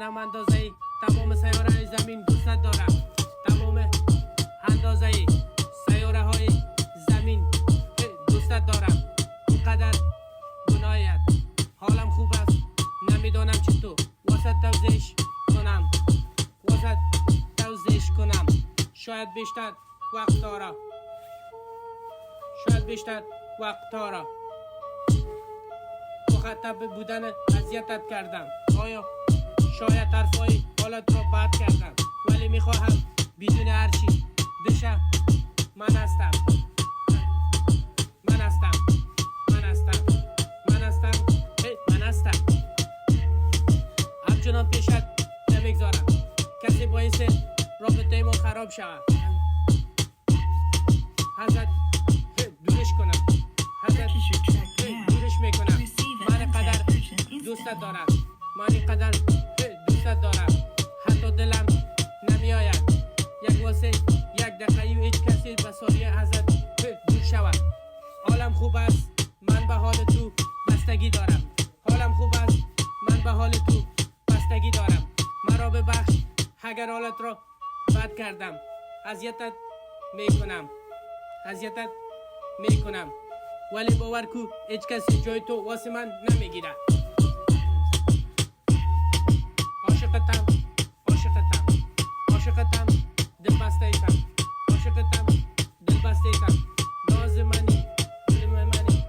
منم اندازه تمام سیاره زمین دوست دارم. تمام اندازه سیاره های زمین دوست دارم. اونقدر گناهیت حالم خوب است نمیدانم چطور واسه توضیحش کنم. شاید بیشتر وقت داره. مخاطب بودن اذیتت کردم. آیا شاید حرفای حالت را بد کردم، ولی میخواهم بدون هر چی بشه من هستم. همچنان پیشت نمیگذارم کسی باعث رابطه ما خراب شود. ازت دورش میکنم. من اینقدر دوستت دارم. حتی دلم نمیآید یک دقیقه هیچ کسی به ثانیه ازت دور شود. حالم خوب است من به حال تو بستگی دارم. مرا ببخش اگر حالت را بد کردم. اذیتت میکنم ولی باور کو هیچ کسی جای تو واسه من نمیگیره. عاشقتم دلبسته ایتم ناز منی دل منی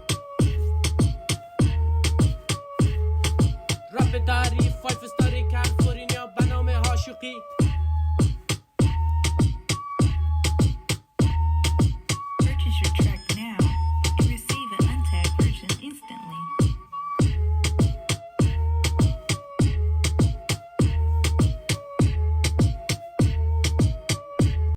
رب داری